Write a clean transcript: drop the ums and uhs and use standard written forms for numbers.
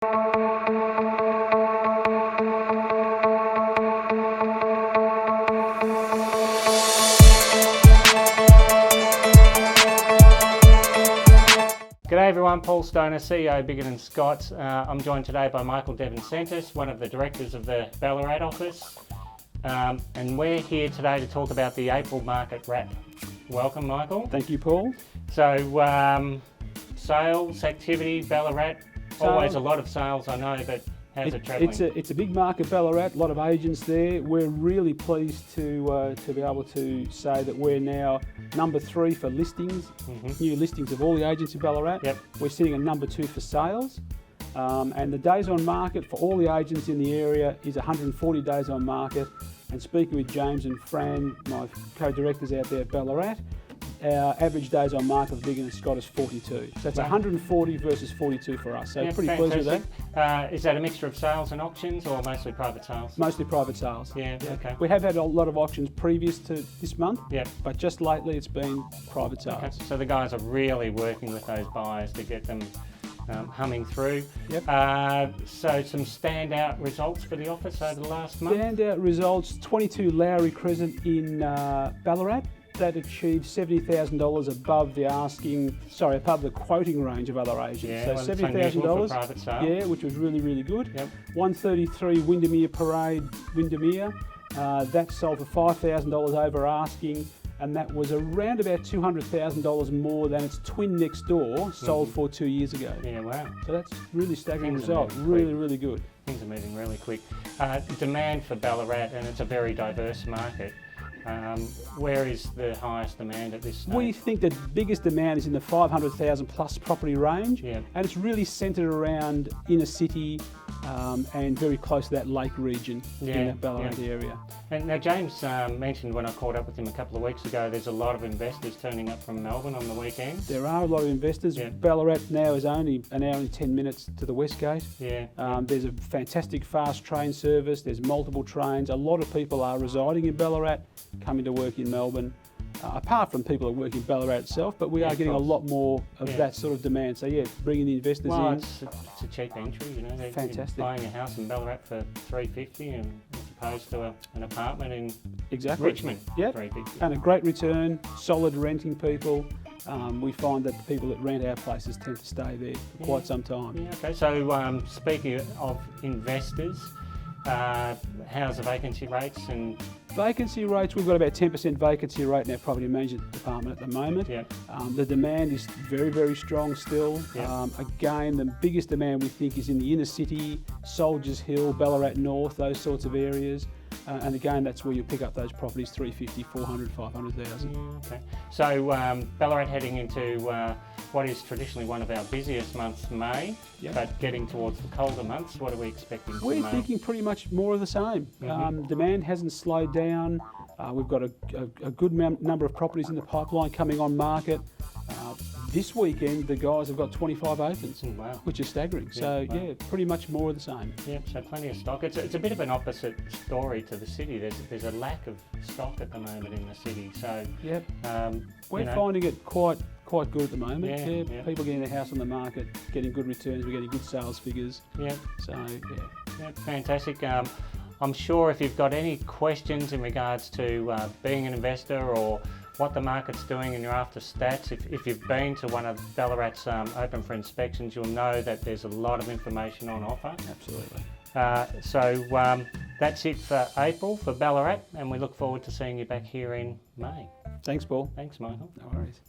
G'day everyone, Paul Stoner, CEO Biggar & Scott. I'm joined today by Michael Devon-Santos, one of the directors of the Ballarat office. And we're here today to talk about the April market wrap. Welcome, Michael. Thank you, Paul. So, sales, activity, Ballarat, always a lot of sales, I know, but how's it travelling? It's a big market, Ballarat, a lot of agents there. We're really pleased to be able to say that we're now number 3 for listings, new listings of all the agents in Ballarat. Yep. We're sitting at number 2 for sales. And the days on market for all the agents in the area is 140 days on market. And speaking with James and Fran, my co-directors out there at Ballarat, our average days on market for Biggar & Scott is 42. So that's 140 versus 42 for us. So pretty pleased with that. Is that a mixture of sales and auctions or mostly private sales? Mostly private sales. Yeah, okay. We have had a lot of auctions previous to this month, Yep. but just lately it's been private sales. Okay. So the guys are really working with those buyers to get them humming through. Yep. So some standout results for the office over the last month? Standout results, 22 Lowry Crescent in Ballarat. That achieved $70,000 above the quoting range of other agents. Yeah, so well, $70,000. for private sale. Yeah, which was really, really good. Yep. 133 Windermere Parade, Windermere. That sold for $5,000 over asking, and that was around about $200,000 more than its twin next door sold for 2 years ago. Yeah, wow. So that's really staggering Things are result. moving Really, quick. really good. Things are moving really quick. Demand for Ballarat, and it's a very diverse market. Where is the highest demand at this stage? We think the biggest demand is in the 500,000 plus property range, Yeah. and it's really centred around inner city and very close to that lake region in that Ballarat area. And now James mentioned when I caught up with him a couple of weeks ago, there's a lot of investors turning up from Melbourne on the weekends. There are a lot of investors. Yeah. Ballarat now is only an hour and 10 minutes to the West Gate. Yeah. There's a fantastic fast train service. There's multiple trains. A lot of people are residing in Ballarat, coming to work in Melbourne. Apart from people that work in Ballarat itself, but we are getting a lot more of that sort of demand. So yeah, bringing the investors in. It's a cheap entry, you know. Fantastic. You're buying a house in Ballarat for $350 and as opposed to an apartment in Richmond. Yep. $350. And a great return, solid renting people. We find that the people that rent our places tend to stay there for quite some time. Yeah, okay. So speaking of investors, how's the vacancy rates and Vacancy rates, we've got about 10% vacancy rate in our property management department at the moment. Yep. The demand is very, very strong still. Yep. Again, the biggest demand we think is in the inner city, Soldiers Hill, Ballarat North, those sorts of areas. And again, that's where you pick up those properties, 350, 400, 500,000. Okay. So Ballarat heading into what is traditionally one of our busiest months, May, but getting towards the colder months, what are we expecting for May? We're thinking pretty much more of the same. Demand hasn't slowed down. We've got a good number of properties in the pipeline coming on market. This weekend, the guys have got 25 opens, which is staggering. So, pretty much more of the same. Yeah, so plenty of stock. It's a bit of an opposite story to the city. There's a lack of stock at the moment in the city. So, we're finding it quite good at the moment. Yeah. People getting their house on the market, getting good returns, we're getting good sales figures. Yeah. So, Yeah, fantastic. I'm sure if you've got any questions in regards to being an investor or what the market's doing and you're after stats, if you've been to one of Ballarat's open for inspections, you'll know that there's a lot of information on offer. Absolutely. So that's it for April for Ballarat, and we look forward to seeing you back here in May. Thanks, Paul. Thanks, Michael. No worries.